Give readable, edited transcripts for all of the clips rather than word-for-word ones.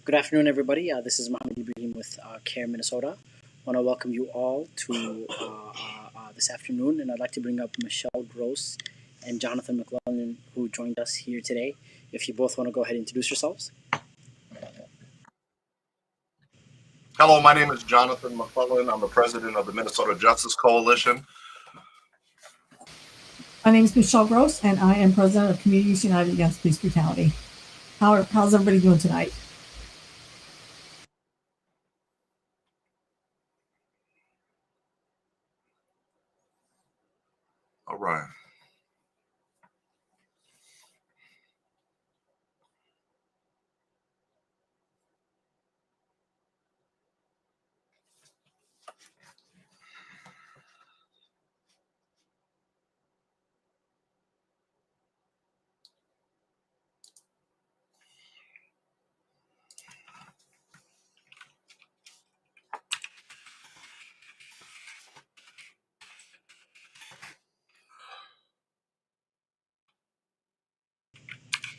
Good afternoon, everybody. This is Mohammed Ibrahim with CARE Minnesota. I want to welcome you all to this afternoon, and I'd like to bring up Michelle Gross and Jonathan McClellan, who joined us here today. If you both want to go ahead and introduce yourselves. Hello, my name is Jonathan McClellan. I'm the president of the Minnesota Justice Coalition. My name is Michelle Gross, and I am president of Communities United Against Police Brutality. How's everybody doing tonight? All right.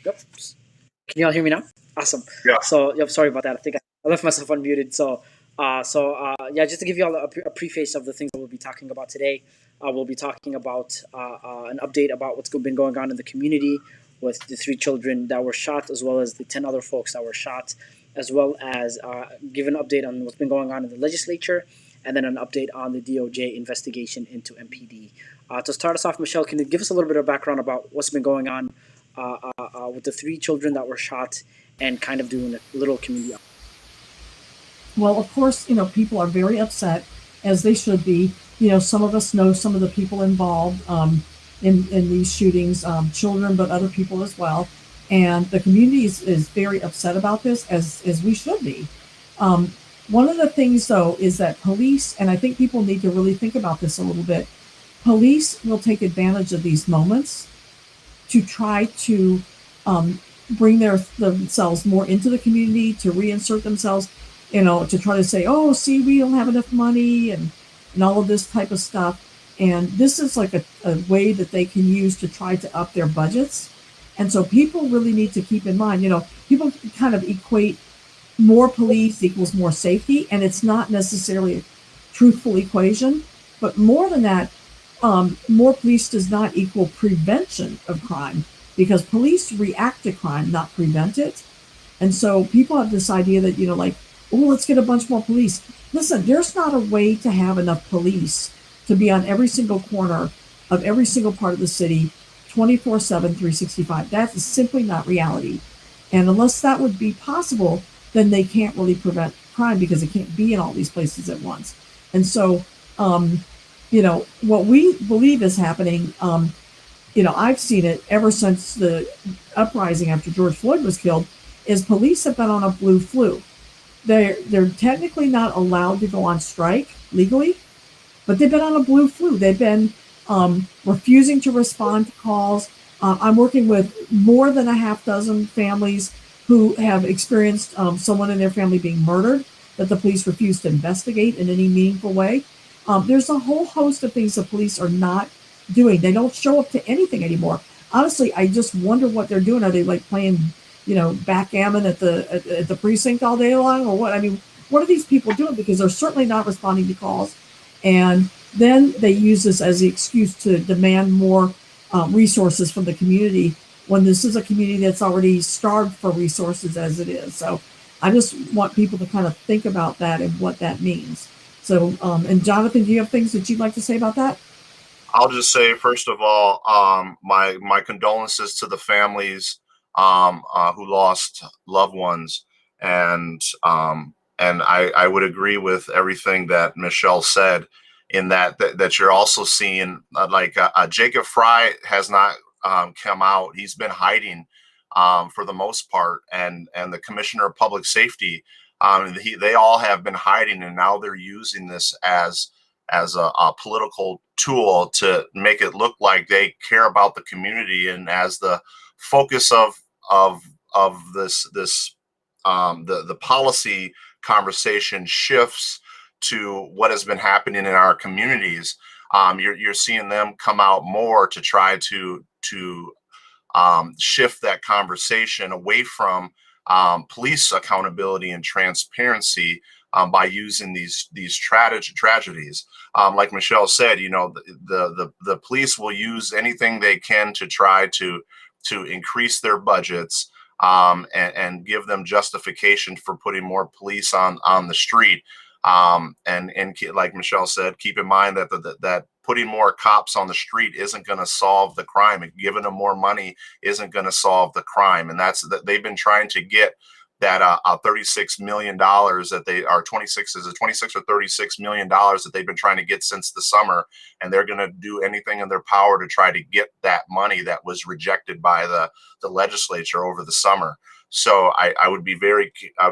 Yep. Can you all hear me now? Awesome. Yeah. So, sorry about that. I think I left myself unmuted. Yeah, just to give you all a preface of the things that we'll be talking about today, we'll be talking about an update about what's been going on in the community with the 3 children that were shot, as well as the 10 other folks that were shot, as well as give an update on what's been going on in the legislature, and then an update on the DOJ investigation into MPD. To start us off, Michelle, can you give us a little bit of background about what's been going on with the 3 children that were shot and kind of doing a little community? Well, of course, people are very upset, as they should be. Some of us know some of the people involved in these shootings, children, but other people as well. And the community is very upset about this, as we should be. One of the things, though, is that police, and I think people need to really think about this a little bit, police will take advantage of these moments to try to bring themselves more into the community, to reinsert themselves, to try to say, oh, see, we don't have enough money and all of this type of stuff. And this is like a way that they can use to try to up their budgets. And so people really need to keep in mind, people kind of equate more police equals more safety, and it's not necessarily a truthful equation. But more than that, more police does not equal prevention of crime, because police react to crime, not prevent it. And so people have this idea that, oh, let's get a bunch more police. Listen, there's not a way to have enough police to be on every single corner of every single part of the city, 24/7, 365. That is simply not reality. And unless that would be possible, then they can't really prevent crime, because it can't be in all these places at once. And so, what we believe is happening, I've seen it ever since the uprising after George Floyd was killed, is police have been on a blue flu. They're technically not allowed to go on strike legally, but they've been on a blue flu. They've been refusing to respond to calls. I'm working with more than a half dozen families who have experienced someone in their family being murdered that the police refuse to investigate in any meaningful way. There's a whole host of things the police are not doing. They don't show up to anything anymore. Honestly, I just wonder what they're doing. Are they like playing, backgammon at the precinct all day long, or what? I mean, what are these people doing? Because they're certainly not responding to calls. And then they use this as the excuse to demand more resources from the community, when this is a community that's already starved for resources as it is. So I just want people to kind of think about that and what that means. So, and Jonathan, do you have things that you'd like to say about that? I'll just say, first of all, my condolences to the families who lost loved ones, and I would agree with everything that Michelle said, in that you're also seeing Jacob Fry has not come out. He's been hiding for the most part, and the Commissioner of Public Safety. They all have been hiding, and now they're using this as a political tool to make it look like they care about the community, and as the focus of this the policy conversation shifts to what has been happening in our communities. You're seeing them come out more to try to shift that conversation away from police accountability and transparency, by using these tragedies. Like Michelle said, the police will use anything they can to try to increase their budgets, and give them justification for putting more police on the street. And like Michelle said, keep in mind that putting more cops on the street isn't going to solve the crime, and giving them more money isn't going to solve the crime. And that's that they've been trying to get that $36 million that they are 26 is it 26 or $36 million that they've been trying to get since the summer, and they're going to do anything in their power to try to get that money that was rejected by the legislature over the summer. So I would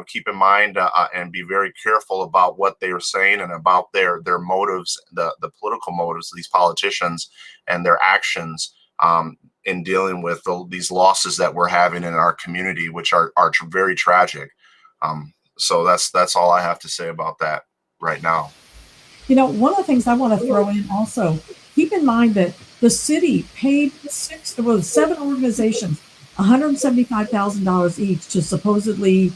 keep in mind, and be very careful about what they are saying, and about their motives, the political motives of these politicians and their actions, in dealing with these losses that we're having in our community, which are very tragic. So that's all I have to say about that right now. One of the things I want to throw in also, keep in mind that the city paid seven organizations $175,000 each to supposedly,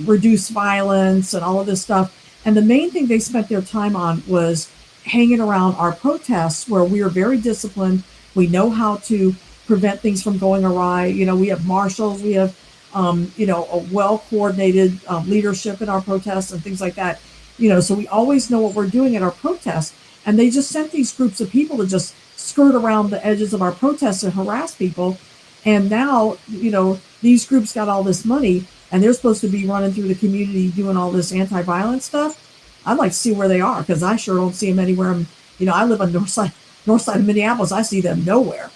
reduce violence and all of this stuff. And the main thing they spent their time on was hanging around our protests, where we are very disciplined. We know how to prevent things from going awry. We have marshals, we have, a well-coordinated leadership in our protests and things like that. So we always know what we're doing at our protests. And they just sent these groups of people to just skirt around the edges of our protests and harass people. And now, these groups got all this money, and they're supposed to be running through the community doing all this anti-violence stuff. I'd like to see where they are, because I sure don't see them anywhere. I live on north side of Minneapolis. I see them nowhere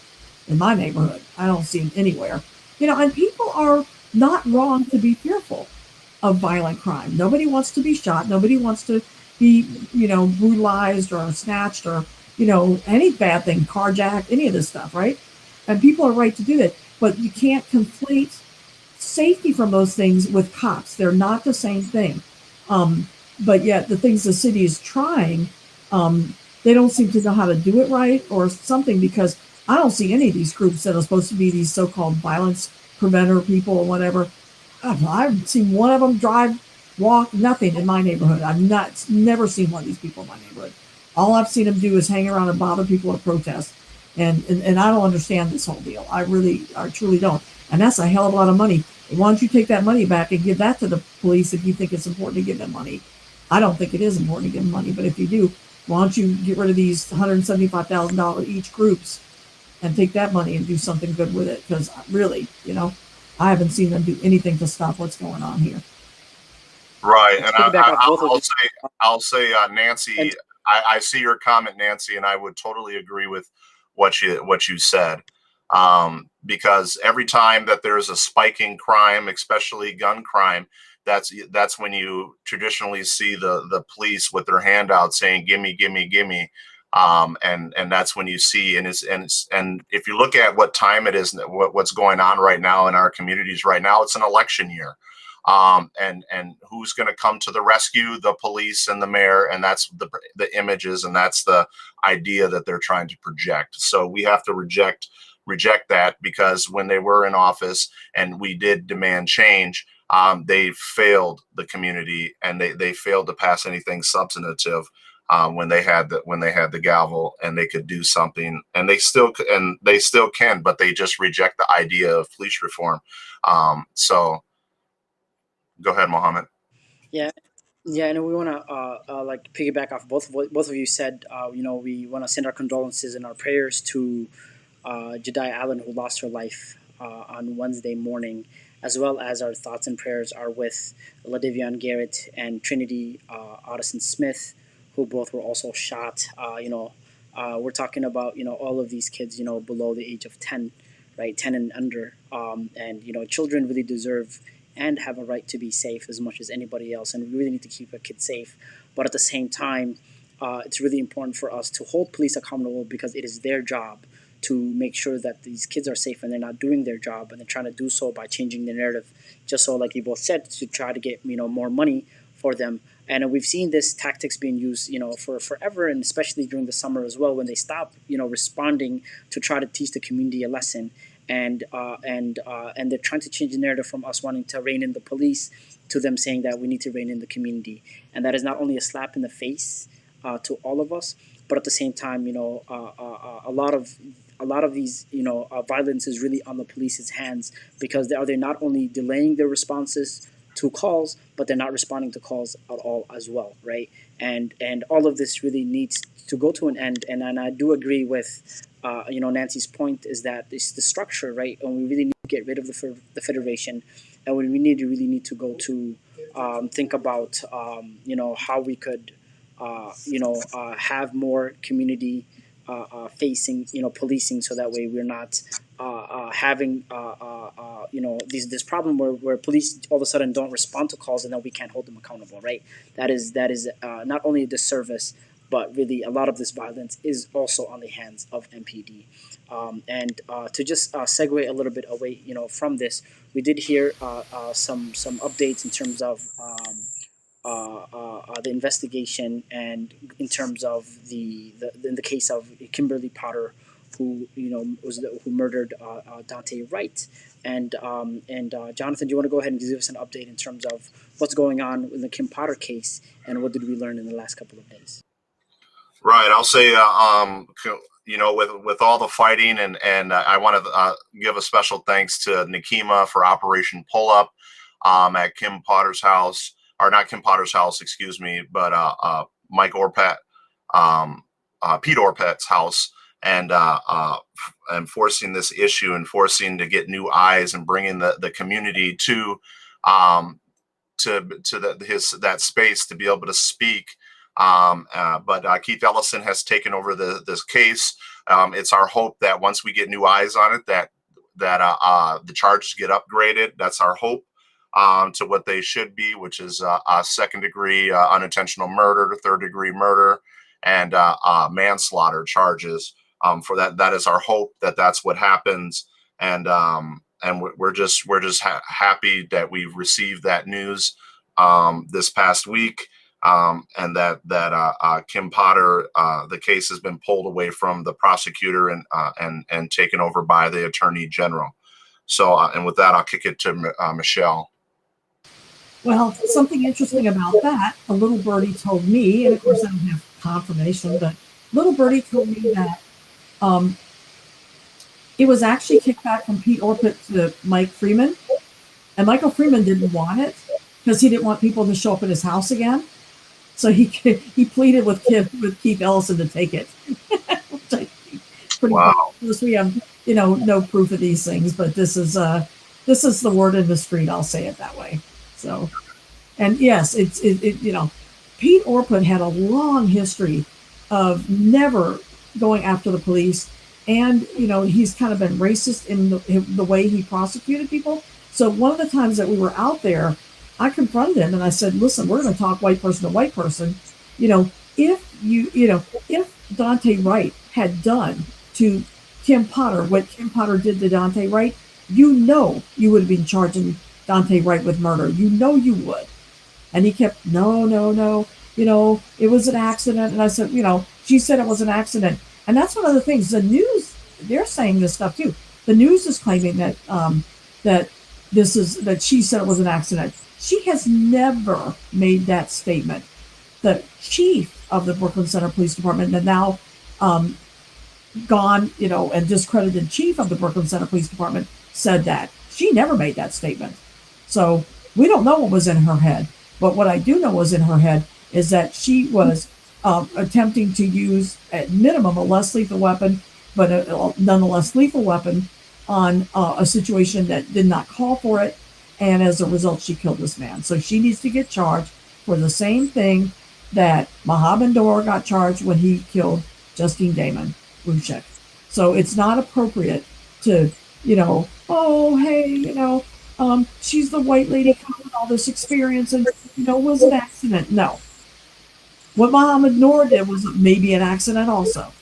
in my neighborhood. I don't see them anywhere. And people are not wrong to be fearful of violent crime. Nobody wants to be shot. Nobody wants to be, brutalized or snatched or, any bad thing, carjacked, any of this stuff, right? And people are right to do that. But you can't conflate safety from those things with cops. They're not the same thing. But yet the things the city is trying, they don't seem to know how to do it right or something, because I don't see any of these groups that are supposed to be these so-called violence preventer people or whatever. I haven't seen one of them drive, walk, nothing in my neighborhood. I've never seen one of these people in my neighborhood. All I've seen them do is hang around and bother people at protests. And I don't understand this whole deal. I truly don't. And that's a hell of a lot of money. Why don't you take that money back and give that to the police if you think it's important to give them money? I don't think it is important to give them money, but if you do, why don't you get rid of these $175,000 each groups and take that money and do something good with it? Because really, I haven't seen them do anything to stop what's going on here. Right, and I'll say, Nancy, I see your comment, Nancy, and I would totally agree with what you said. Because every time that there's a spike in crime, especially gun crime, that's when you traditionally see the police with their hand out saying "gimme, gimme, gimme," and that's when you see and if you look at what time it is, what's going on right now in our communities right now, it's an election year. And who's going to come to the rescue? The police and the mayor, and that's the images, and that's the idea that they're trying to project. So we have to reject that, because when they were in office and we did demand change, they failed the community, and they failed to pass anything substantive when they had the gavel and they could do something, and they still can, but they just reject the idea of police reform. So. Go ahead, Mohammed. Yeah, yeah, and we want to like piggyback off both of what both of you said. We want to send our condolences and our prayers to Jediah Allen, who lost her life on Wednesday morning, as well as our thoughts and prayers are with LaDavion Garrett and Trinity Addison Smith, who both were also shot. We're talking about all of these kids below the age of 10, right, 10 and under. And children really deserve and have a right to be safe as much as anybody else, and we really need to keep a kid safe. But at the same time, it's really important for us to hold police accountable, because it is their job to make sure that these kids are safe, and they're not doing their job, and they're trying to do so by changing the narrative, just so, like you both said, to try to get more money for them. And we've seen this tactics being used, for forever, and especially during the summer as well, when they stop, responding to try to teach the community a lesson, and they're trying to change the narrative from us wanting to rein in the police to them saying that we need to rein in the community, and that is not only a slap in the face to all of us, but at the same time, a lot of these, violence is really on the police's hands, because they're not only delaying their responses to calls, but they're not responding to calls at all as well, right? And all of this really needs to go to an end. And I do agree with, Nancy's point, is that it's the structure, right? And we really need to get rid of the federation, and we really need to go to think about, how we could, have more community facing, policing, so that way we're not having, this problem where police all of a sudden don't respond to calls, and then we can't hold them accountable, right? That is not only a disservice, but really a lot of this violence is also on the hands of MPD. And to just segue a little bit away, from this, we did hear some updates in terms of the investigation, and in terms of in the case of Kimberly Potter, who who murdered Dante Wright. And Jonathan, do you want to go ahead and give us an update in terms of what's going on in the Kim Potter case, and what did we learn in the last couple of days? Right. I'll say, with all the fighting, and I want to give a special thanks to Nikema for Operation Pull Up at Kim Potter's house, or not Kim Potter's house, excuse me, but Mike Orpet, Pete Orpet's house, and forcing this issue, and forcing to get new eyes, and bringing the community to that space to be able to speak. But Keith Ellison has taken over this case. It's our hope that once we get new eyes on it, that the charges get upgraded. That's our hope, to what they should be, which is second-degree unintentional murder, third-degree murder, and manslaughter charges. For that is our hope, that's what happens. And we're just happy that we've received that news this past week. And that Kim Potter, the case has been pulled away from the prosecutor and taken over by the Attorney General. So, and with that, I'll kick it to Michelle. Well, something interesting about that, a little birdie told me, and of course I don't have confirmation, but little birdie told me that it was actually kicked back from Pete Orpet to Mike Freeman, and Michael Freeman didn't want it because he didn't want people to show up at his house again. So he pleaded with Keith Ellison to take it. Which I think pretty wow. Cool. We have no proof of these things, but this is the word in the street. I'll say it that way. So, and yes, it's Pete Orpet had a long history of never going after the police, and he's kind of been racist in the way he prosecuted people. So one of the times that we were out there, I confronted him and I said, listen, we're going to talk white person to white person. If Dante Wright had done to Kim Potter what Kim Potter did to Dante Wright, you would have been charging Dante Wright with murder. You would. And he kept, no, it was an accident. And I said, she said it was an accident. And that's one of the things. The news, they're saying this stuff too. The news is claiming that that she said it was an accident. She has never made that statement. The chief of the Brooklyn Center Police Department, and now gone, and discredited chief of the Brooklyn Center Police Department, said that. She never made that statement. So we don't know what was in her head. But what I do know was in her head is that she was attempting to use, at minimum, a less lethal weapon, but a nonetheless lethal weapon on a situation that did not call for it. And as a result, she killed this man. So she needs to get charged for the same thing that Mohammed Dor got charged when he killed Justine Damon Ruchek. So it's not appropriate to Oh, hey, she's the white lady cop with all this experience, and it was an accident. No, what Muhammad Noor did was maybe an accident also,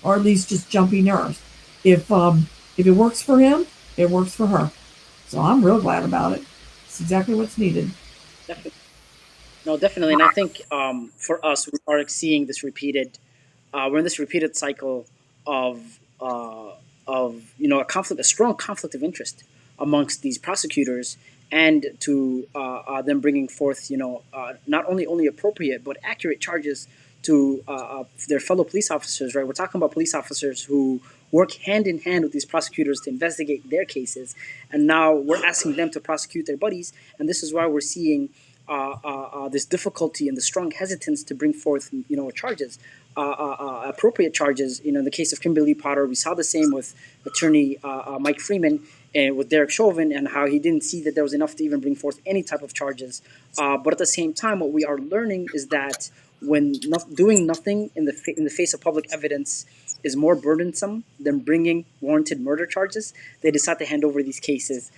or at least just jumpy nerves. If it works for him, it works for her. So I'm real glad about it. It's exactly what's needed. Definitely. No, definitely, and I think for us, we are seeing this repeated. We're in this repeated cycle of a conflict, a strong conflict of interest amongst these prosecutors, and to them bringing forth not only appropriate but accurate charges to their fellow police officers. Right, we're talking about police officers who work hand in hand with these prosecutors to investigate their cases, and now we're asking them to prosecute their buddies, and this is why we're seeing this difficulty and the strong hesitance to bring forth charges, appropriate charges. In the case of Kimberly Potter, we saw the same with attorney Mike Freeman and with Derek Chauvin, and how he didn't see that there was enough to even bring forth any type of charges. But at the same time, what we are learning is that when doing nothing in the face of public evidence is more burdensome than bringing warranted murder charges, they decide to hand over these cases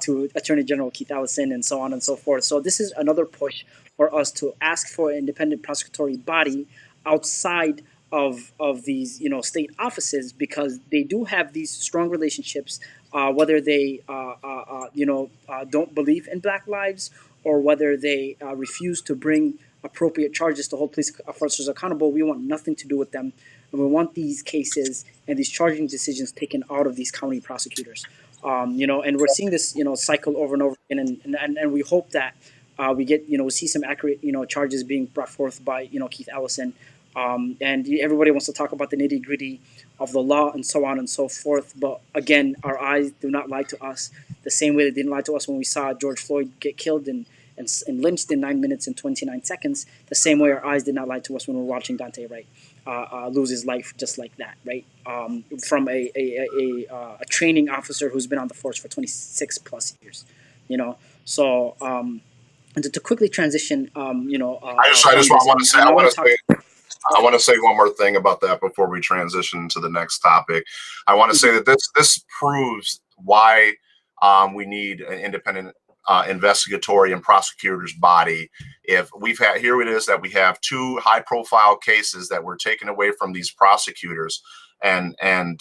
to Attorney General Keith Ellison and so on and so forth. So this is another push for us to ask for an independent prosecutory body outside of these state offices, because they do have these strong relationships, whether they don't believe in Black lives, or whether they refuse to bring appropriate charges to hold police officers accountable. We want nothing to do with them, and we want these cases and these charging decisions taken out of these county prosecutors. And we're seeing this cycle over and over again, and we hope that we get we see some accurate charges being brought forth by Keith Ellison. And everybody wants to talk about the nitty gritty of the law and so on and so forth. But again, our eyes do not lie to us the same way they didn't lie to us when we saw George Floyd get killed and lynched in 9 minutes and 29 seconds. The same way our eyes did not lie to us when we were watching Dante Wright lose his life just like that, right? From a training officer who's been on the force for 26 plus years, So and to quickly transition, I just want to say, I want to say one more thing about that before we transition to the next topic. I want to say that this proves why we need an independent investigatory and prosecutors body. If we've had, here it is that we have two high profile cases that were taken away from these prosecutors, and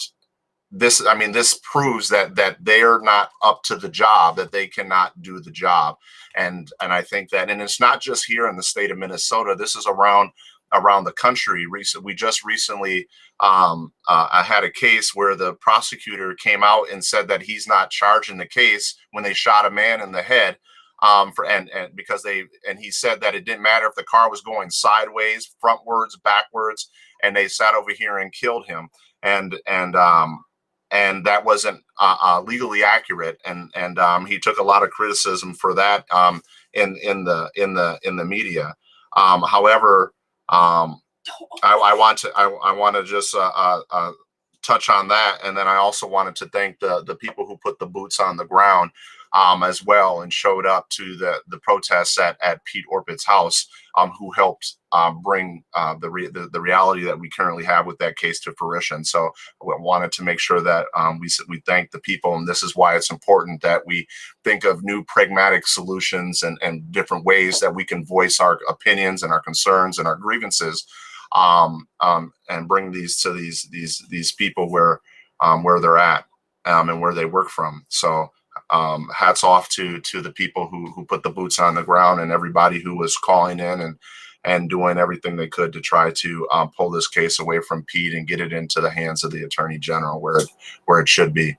this, I mean, this proves that they are not up to the job, that they cannot do the job. And I think that, and it's not just here in the state of Minnesota, this is around the country. We just recently I had a case where the prosecutor came out and said that he's not charging the case when they shot a man in the head, because he said that it didn't matter if the car was going sideways, frontwards, backwards, and they sat over here and killed him. And that wasn't legally accurate, and he took a lot of criticism for that in the media. However, I want to just touch on that, and then I also wanted to thank the people who put the boots on the ground as well and showed up to the protests at Pete Orpit's house, who helped bring the reality that we currently have with that case to fruition. So I wanted to make sure that we thank the people, and this is why it's important that we think of new pragmatic solutions and different ways that we can voice our opinions and our concerns and our grievances, and bring these to these people where they're at and where they work from. So hats off to the people who put the boots on the ground, and everybody who was calling in and doing everything they could to try to pull this case away from Pete and get it into the hands of the Attorney General where it should be.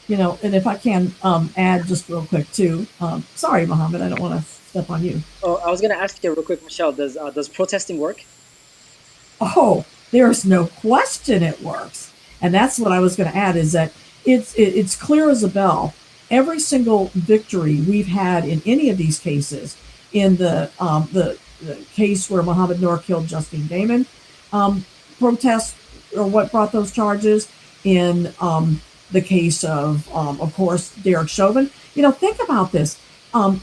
And if I can add just real quick too, sorry, Mohammed, I don't want to step on you. Oh, I was going to ask you real quick, Michelle, does protesting work? Oh, there's no question it works. And that's what I was going to add, is that it's clear as a bell. Every single victory we've had in any of these cases, in the case where Muhammad Noor killed Justine Damon, protests are what brought those charges. In the case of course, Derek Chauvin, think about this.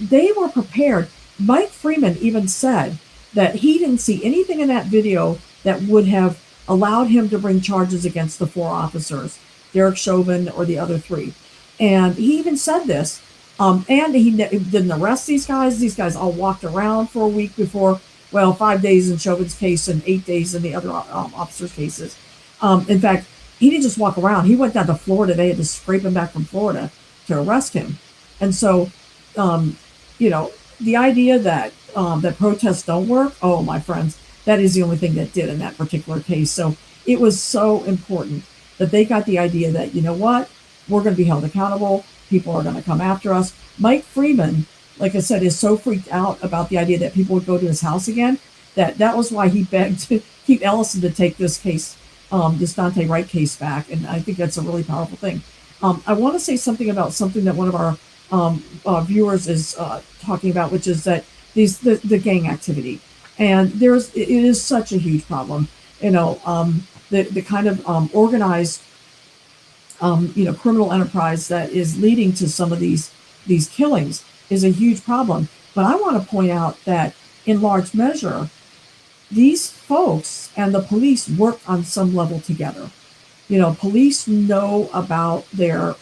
They were prepared. Mike Freeman even said that he didn't see anything in that video that would have allowed him to bring charges against the four officers. Derek Chauvin, or the other three. And he even said this. And he didn't arrest these guys. These guys all walked around for a week before, well, 5 days in Chauvin's case and 8 days in the other officers' cases. In fact, he didn't just walk around. He went down to Florida. They had to scrape him back from Florida to arrest him. And so, you know, the idea that that protests don't work, oh, my friends, that is the only thing that did in that particular case. So it was so important that they got the idea that, you know what, we're going to be held accountable. People are going to come after us. Mike Freeman, like I said, is so freaked out about the idea that people would go to his house again that was why he begged to keep Ellison to take this case, this Dante Wright case back. And I think that's a really powerful thing. I want to say something about something that one of our viewers is talking about, which is that the gang activity. And it is such a huge problem. You know, the kind of organized criminal enterprise that is leading to some of these killings is a huge problem. But I want to point out that in large measure, these folks and the police work on some level together. You know, police know about their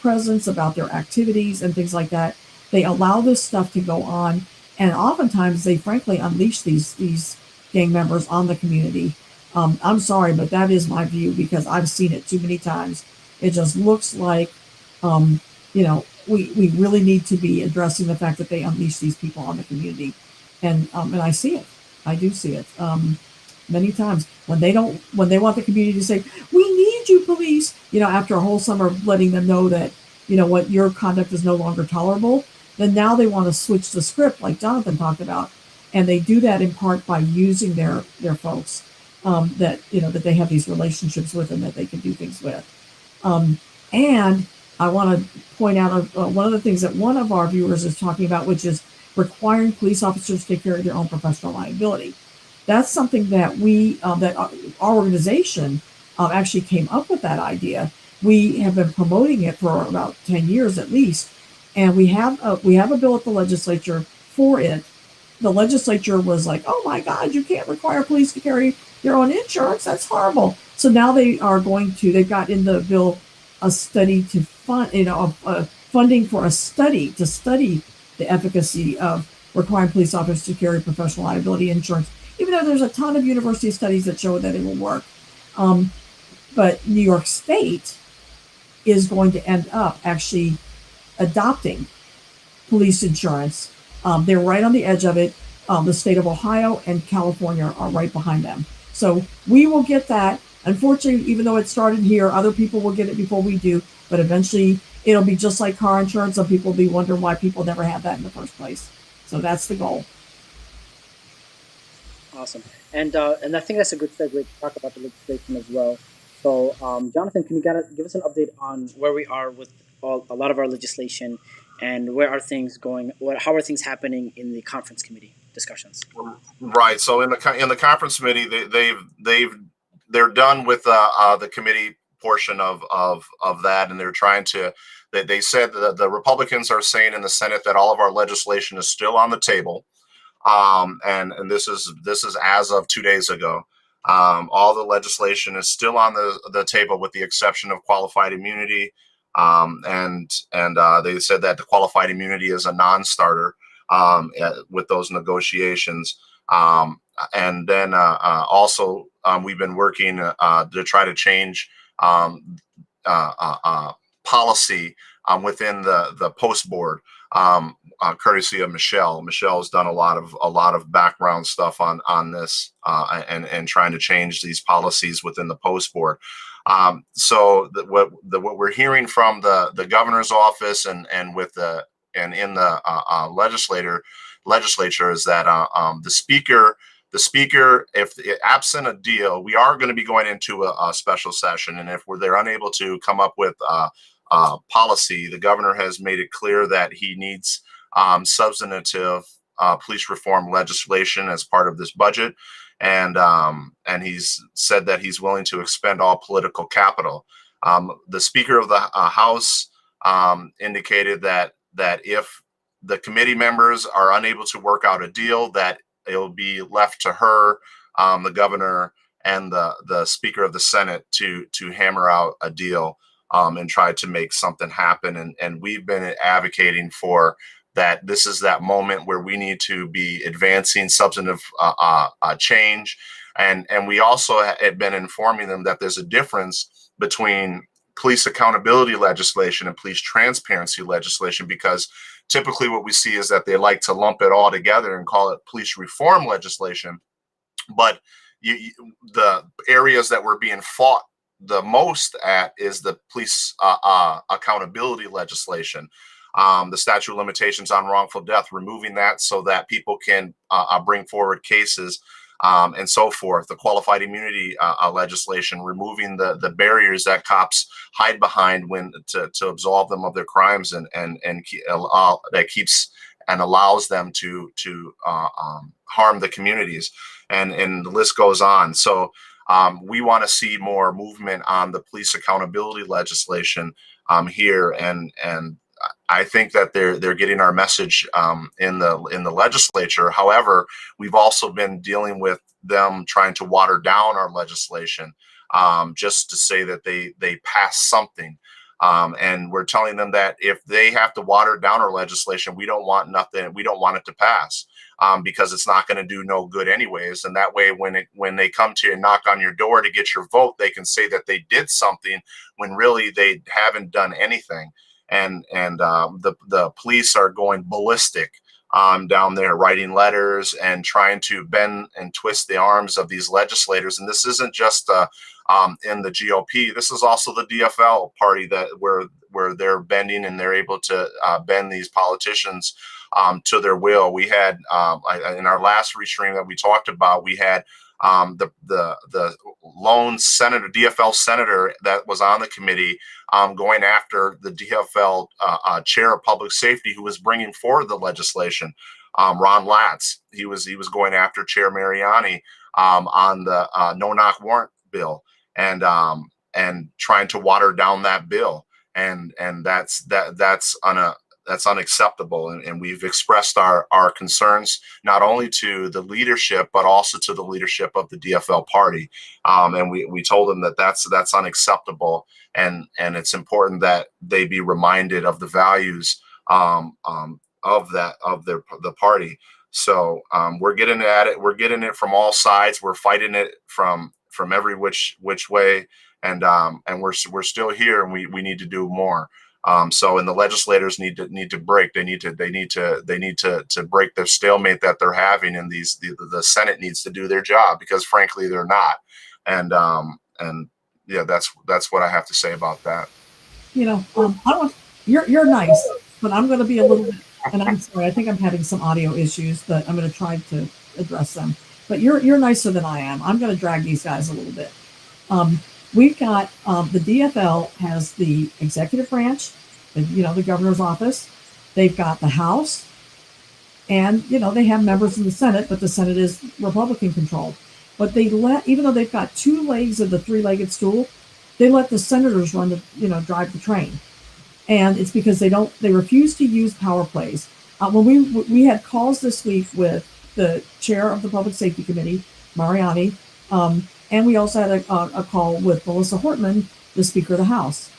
presence, about their activities and things like that. They allow this stuff to go on, and oftentimes they frankly unleash these gang members on the community. I'm sorry, but that is my view because I've seen it too many times. It just looks like, we really need to be addressing the fact that they unleash these people on the community, and I see it. I do see it many times when they want the community to say, "We need you, police." You know, after a whole summer of letting them know that, you know what, your conduct is no longer tolerable, then now they want to switch the script, like Jonathan talked about, and they do that in part by using their folks. That they have these relationships with and that they can do things with. And I want to point out one of the things that one of our viewers is talking about, which is requiring police officers to take care of their own professional liability. That's something that our organization actually came up with that idea. We have been promoting it for about 10 years at least, and we have a bill at the legislature for it. The legislature was like, "Oh my God, you can't require police to carry their own insurance. That's horrible." So now they've got in the bill a study to fund, funding for a study to study the efficacy of requiring police officers to carry professional liability insurance, even though there's a ton of university studies that show that it will work. But New York State is going to end up actually adopting police insurance. They're right on the edge of it. The state of Ohio and California are right behind them. So we will get that. Unfortunately, even though it started here, other people will get it before we do. But eventually, it'll be just like car insurance. Some people will be wondering why people never had that in the first place. So that's the goal. Awesome. And I think that's a good segue to talk about the legislation as well. So, Jonathan, can you give us an update on where we are with a lot of our legislation, and where are things going? How are things happening in the conference committee discussions? Right. So in the conference committee, they're done with the committee portion of that, and they're trying to. They said that the Republicans are saying in the Senate that all of our legislation is still on the table. And this is as of 2 days ago. All the legislation is still on the table with the exception of qualified immunity. And they said that the qualified immunity is a non-starter with those negotiations. And then also we've been working to try to change policy within the post board. Courtesy of Michelle. Michelle has done a lot of background stuff on this and trying to change these policies within the post board. So what we're hearing from the governor's office and in the legislature is that the speaker, if absent a deal, we are going to be going into a special session, and if they're unable to come up with policy, the governor has made it clear that he needs substantive police reform legislation as part of this budget, and he's said that he's willing to expend all political capital. The Speaker of the House indicated that if the committee members are unable to work out a deal, that it'll be left to her, the governor, and the Speaker of the Senate to hammer out a deal and try to make something happen. And we've been advocating for that. This is that moment where we need to be advancing substantive change. And we also have been informing them that there's a difference between police accountability legislation and police transparency legislation, because typically what we see is that they like to lump it all together and call it police reform legislation. But the areas that were being fought the most at is the police accountability legislation, the statute of limitations on wrongful death, removing that so that people can bring forward cases and so forth. The qualified immunity legislation, removing the barriers that cops hide behind when to absolve them of their crimes, and that keeps and allows them to harm the communities, and the list goes on. So we want to see more movement on the police accountability legislation here, and I think that they're getting our message in the legislature. However, we've also been dealing with them trying to water down our legislation just to say that they passed something. And we're telling them that if they have to water down our legislation, we don't want nothing. We don't want it to pass because it's not going to do no good anyways. And that way, when they come to you and knock on your door to get your vote, they can say that they did something when really they haven't done anything. And the police are going ballistic down there, writing letters and trying to bend and twist the arms of these legislators. And this isn't just in the GOP. This is also the DFL party where they're bending, and they're able to bend these politicians to their will. We had in our last restream that we talked about, we had the lone senator, DFL senator that was on the committee, going after the DFL chair of public safety, who was bringing forward the legislation, Ron Latz. He was going after Chair Mariani on the no-knock warrant bill, and trying to water down that bill, and that's unacceptable. And we've expressed our concerns not only to the leadership, but also to the leadership of the DFL party. And we told them that that's unacceptable. And it's important that they be reminded of the values of the party. So we're getting at it. We're getting it from all sides. We're fighting it from every which way. And we're still here, and we need to do more. And the legislators need to break. They need to break their stalemate that they're having, and the Senate needs to do their job, because frankly they're not. And yeah, that's what I have to say about that. You're nice, but I'm going to be a little bit, and I'm sorry, I think I'm having some audio issues, but I'm going to try to address them. But you're nicer than I am. I'm going to drag these guys a little bit. We've got the DFL has the executive branch, the governor's office. They've got the House, and they have members in the Senate, but the Senate is Republican controlled. But even though they've got two legs of the three-legged stool, they let the senators drive the train, and it's because they refuse to use power plays. When we had calls this week with the chair of the Public Safety Committee, Mariani. And we also had a call with Melissa Hortman, the Speaker of the House.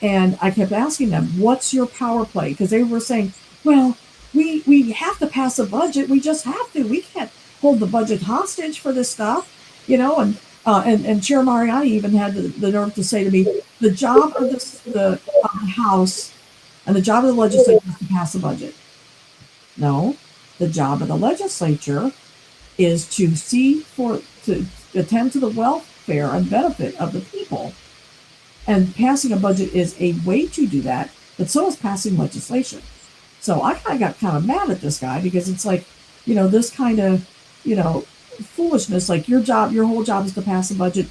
And I kept asking them, what's your power play? Because they were saying, well, we have to pass a budget. We just have to. We can't hold the budget hostage for this stuff. And Chair Mariani even had the nerve to say to me, the job of the House and the job of the legislature is to pass a budget. No, the job of the legislature is to attend to the welfare and benefit of the people. And passing a budget is a way to do that, but so is passing legislation. So I got mad at this guy, because it's like, this kind of, foolishness, like your whole job is to pass a budget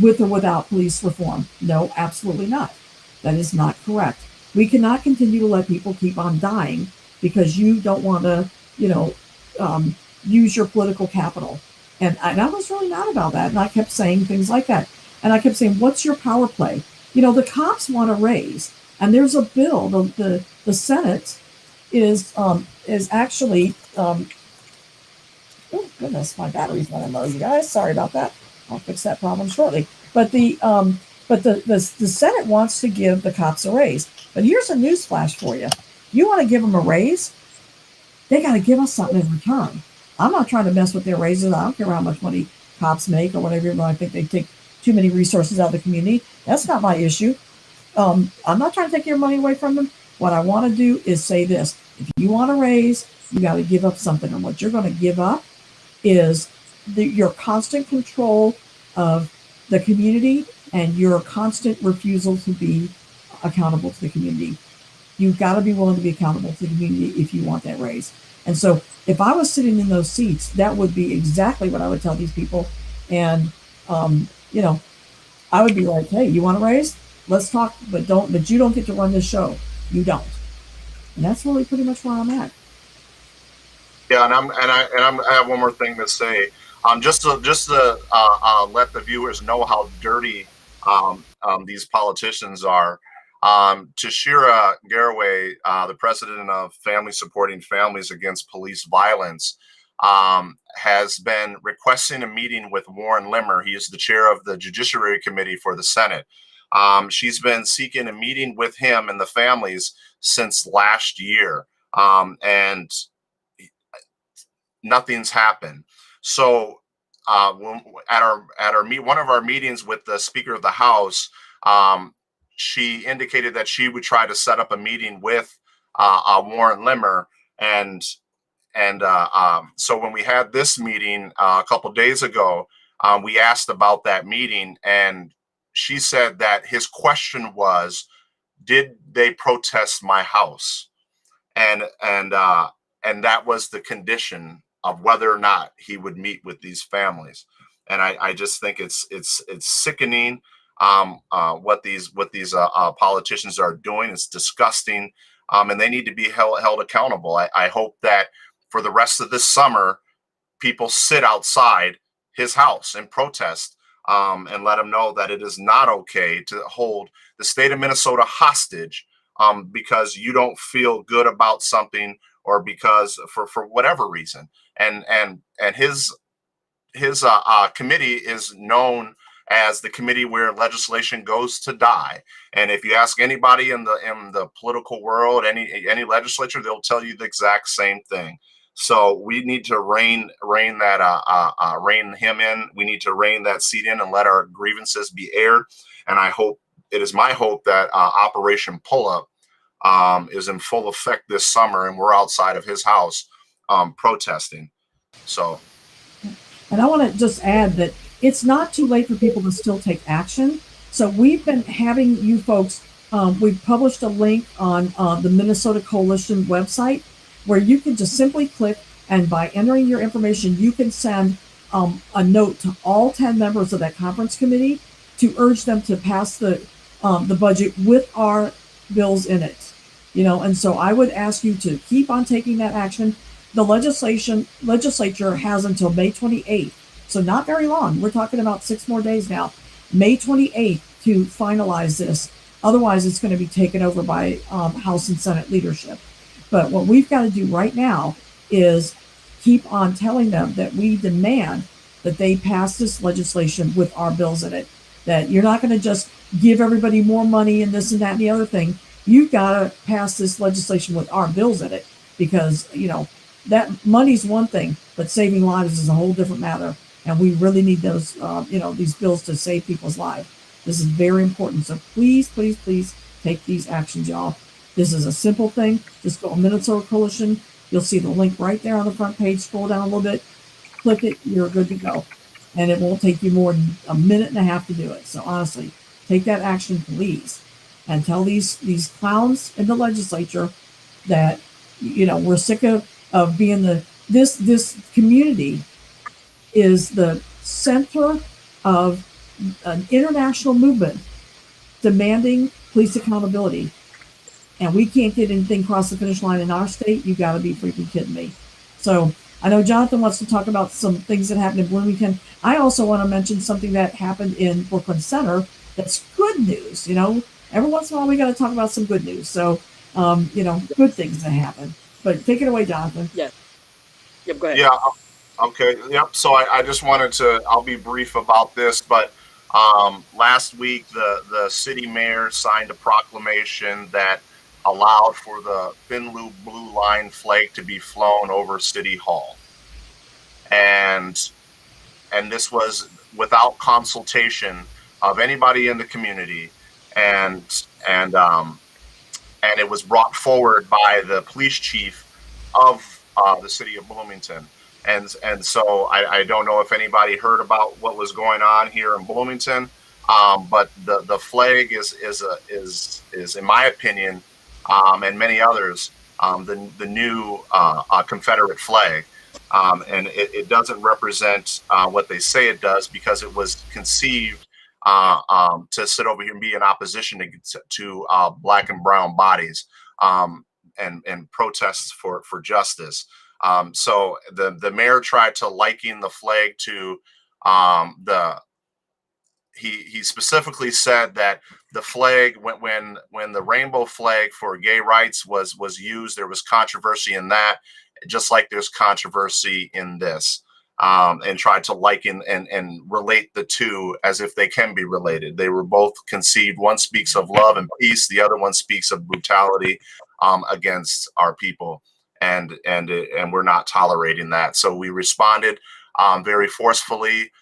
with or without police reform. No, absolutely not. That is not correct. We cannot continue to let people keep on dying because you don't want to, use your political capital. And I was really mad about that. And I kept saying things like that. And I kept saying, what's your power play? The cops want a raise. And there's a bill, the Senate is actually, oh goodness, my battery's running low, you guys. Sorry about that. I'll fix that problem shortly. But the Senate wants to give the cops a raise. But here's a news flash for you. You want to give them a raise? They got to give us something in return. I'm not trying to mess with their raises. I don't care how much money cops make or whatever. I think they take too many resources out of the community. That's not my issue. I'm not trying to take your money away from them. What I want to do is say this. If you want a raise, you got to give up something. And what you're going to give up is your constant control of the community and your constant refusal to be accountable to the community. You've got to be willing to be accountable to the community if you want that raise. And so if I was sitting in those seats, that would be exactly what I would tell these people. And, I would be like, hey, you want a raise? Let's talk, but you don't get to run this show. You don't. And that's really pretty much where I'm at. Yeah, I have one more thing to say. Just to let the viewers know how dirty these politicians are. Tashira Garraway, the president of Family Supporting Families Against Police Violence, has been requesting a meeting with Warren Limmer. He is the chair of the Judiciary Committee for the Senate. She's been seeking a meeting with him and the families since last year, and nothing's happened. So one of our meetings with the Speaker of the House, she indicated that she would try to set up a meeting with Warren Limmer, and so when we had this meeting a couple days ago, we asked about that meeting, and she said that his question was, "Did they protest my house?" And that was the condition of whether or not he would meet with these families. And I just think it's sickening what these politicians are doing. It's disgusting, and they need to be held accountable. I hope that for the rest of this summer, people sit outside his house and protest, and let him know that it is not okay to hold the state of Minnesota hostage because you don't feel good about something, or because for whatever reason. And his committee is known as the committee where legislation goes to die. And if you ask anybody in the political world, any legislature, they'll tell you the exact same thing. So we need to rein him in. We need to rein that seat in and let our grievances be aired. And it is my hope that Operation Pull Up is in full effect this summer, and we're outside of his house protesting. So, and I want to just add that it's not too late for people to still take action. So we've been having you folks, we've published a link on the Minnesota Coalition website where you can just simply click, and by entering your information, you can send a note to all 10 members of that conference committee to urge them to pass the budget with our bills in it. And so I would ask you to keep on taking that action. The legislature has until May 28th, so not very long. We're talking about 6 more days now, May 28th, to finalize this. Otherwise, it's going to be taken over by House and Senate leadership. But what we've got to do right now is keep on telling them that we demand that they pass this legislation with our bills in it, that you're not going to just give everybody more money and this and that and the other thing. You've got to pass this legislation with our bills in it, because, that money's one thing, but saving lives is a whole different matter. And we really need those, these bills to save people's lives. This is very important. So please, please, please take these actions, y'all. This is a simple thing. Just go to Minnesota Coalition. You'll see the link right there on the front page. Scroll down a little bit, click it, you're good to go. And it won't take you more than a minute and a half to do it. So honestly, take that action, please. And tell these clowns in the legislature that, we're sick of being this community is the center of an international movement demanding police accountability. And we can't get anything across the finish line in our state. You got to be freaking kidding me. So I know Jonathan wants to talk about some things that happened in Bloomington. I also want to mention something that happened in Brooklyn Center that's good news. Every once in a while we got to talk about some good news. So, good things that happen. But take it away, Jonathan. Yeah. Yep, go ahead. Yeah. Okay. Yep. So I just wanted to. I'll be brief about this, but last week the city mayor signed a proclamation that allowed for the thin blue line flag to be flown over City Hall, and this was without consultation of anybody in the community, and and um, and it was brought forward by the police chief of the city of Bloomington. And so I don't know if anybody heard about what was going on here in Bloomington, but the flag is in my opinion, and many others, the new Confederate flag. And it doesn't represent what they say it does, because it was conceived to sit over here and be in opposition to black and brown bodies, and protests for justice. So the mayor tried to liken the flag to the he specifically said that the flag, when the rainbow flag for gay rights was used, there was controversy in that, just like there's controversy in this, and tried to liken and relate the two as if they can be related. They were both conceived. One speaks of love and peace. The other one speaks of brutality against our people, and we're not tolerating that. So we responded very forcefully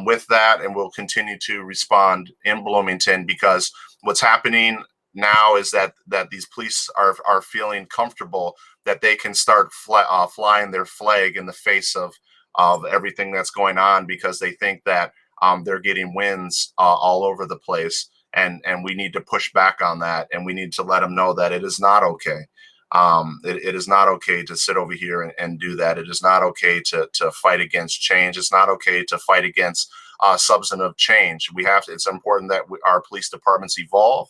with that, and we'll continue to respond in Bloomington, because what's happening now is that these police are feeling comfortable that they can start flying their flag in the face of everything that's going on, because they think that they're getting wins all over the place, and we need to push back on that, and we need to let them know that it is not okay. It is not okay to sit over here and do that. It is not okay to fight against change. It's not okay to fight against substantive change. It's important that our police departments evolve,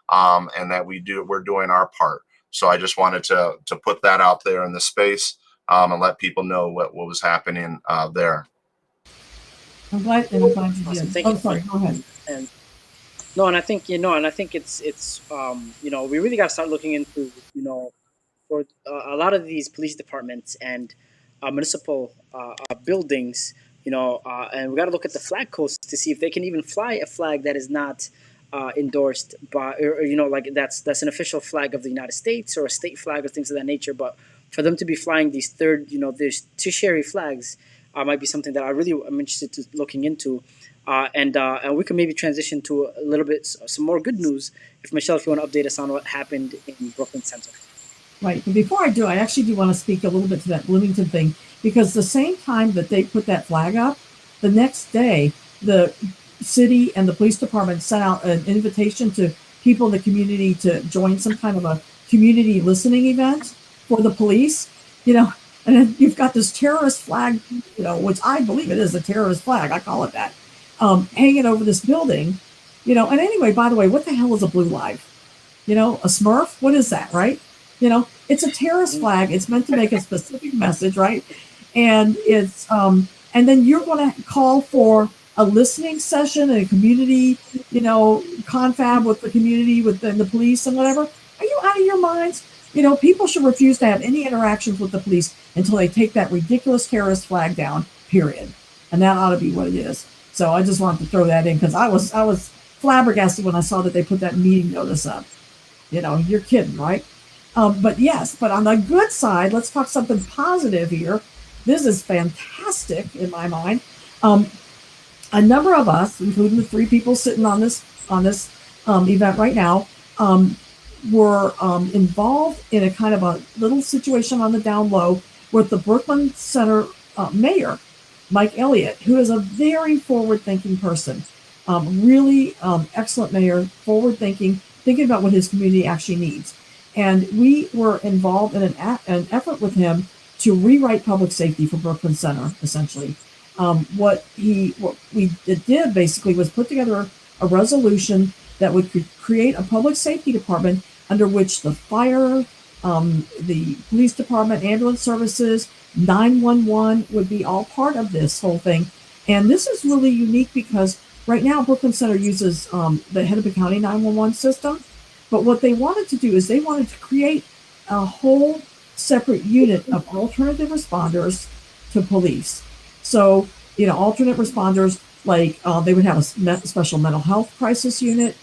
and that we're doing our part. So I just wanted to put that out there in the space, and let people know what was happening there. I'm glad you Awesome. did. Oh, sorry. Go ahead. And no, and I think it's we really got to start looking into for a lot of these police departments and municipal buildings, and we got to look at the flag codes to see if they can even fly a flag that is not endorsed by, or like that's an official flag of the United States or a state flag or things of that nature. But for them to be flying these there's tertiary flags, might be something that I'm interested to looking into. And we can maybe transition to a little bit some more good news. If Michelle, if you want to update us on what happened in Brooklyn Center. Right. But before I do, I actually do want to speak a little bit to that Bloomington thing, because the same time that they put that flag up, the next day, the city and the police department sent out an invitation to people in the community to join some kind of a community listening event for the police, and then you've got this terrorist flag, which I believe it is a terrorist flag. I call it that, hanging over this building, and anyway, by the way, what the hell is a blue light? A Smurf? What is that, right? It's a terrorist flag. It's meant to make a specific message, right? And it's and then you're going to call for a listening session and a community, confab with the community, within the police and whatever. Are you out of your minds? People should refuse to have any interactions with the police until they take that ridiculous terrorist flag down, period. And that ought to be what it is. So I just wanted to throw that in, because I was flabbergasted when I saw that they put that meeting notice up. You're kidding, right? But on the good side, let's talk something positive here. This is fantastic in my mind. A number of us, including the three people sitting on this event right now, were involved in a kind of a little situation on the down low with the Brooklyn Center mayor, Mike Elliott, who is a very forward-thinking person, really excellent mayor, forward-thinking, thinking about what his community actually needs. And we were involved in an effort with him to rewrite public safety for Brooklyn Center, essentially. What we did basically was put together a resolution that would create a public safety department under which the fire, the police department, ambulance services, 911 would be all part of this whole thing. And this is really unique because right now Brooklyn Center uses the Hennepin County 911 system. But what they wanted to do is they wanted to create a whole separate unit of alternative responders to police. So, alternate responders, like they would have a special mental health crisis unit.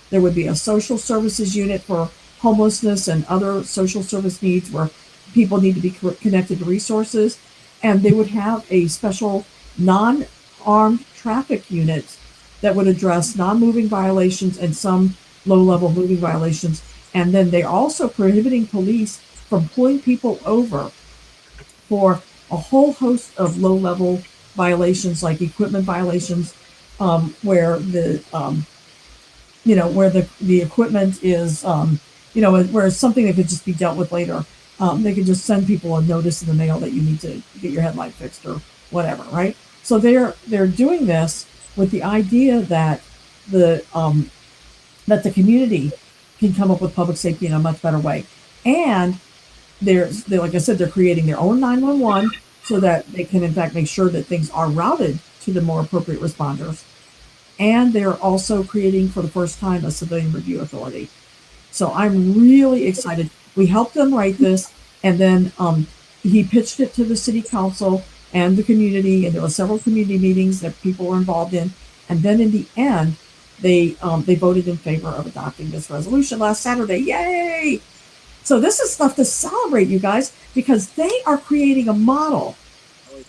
There would be a social services unit for homelessness and other social service needs where people need to be connected to resources. And they would have a special non armed traffic unit that would address non moving violations and some low level moving violations. And then they're also prohibiting police from pulling people over for a whole host of low level violations like equipment violations, where the equipment is, where it's something that could just be dealt with later. They could just send people a notice in the mail that you need to get your headlight fixed or whatever, right? So they're doing this with the idea that the the community can come up with public safety in a much better way, and they're like I said, they're creating their own 911 so that they can in fact make sure that things are routed to the more appropriate responders, and they're also creating for the first time a civilian review authority. So I'm really excited. We helped them write this, and then he pitched it to the city council and the community, and there were several community meetings that people were involved in. And then in the end, they voted in favor of adopting this resolution last Saturday. Yay! So this is stuff to celebrate, you guys, because they are creating a model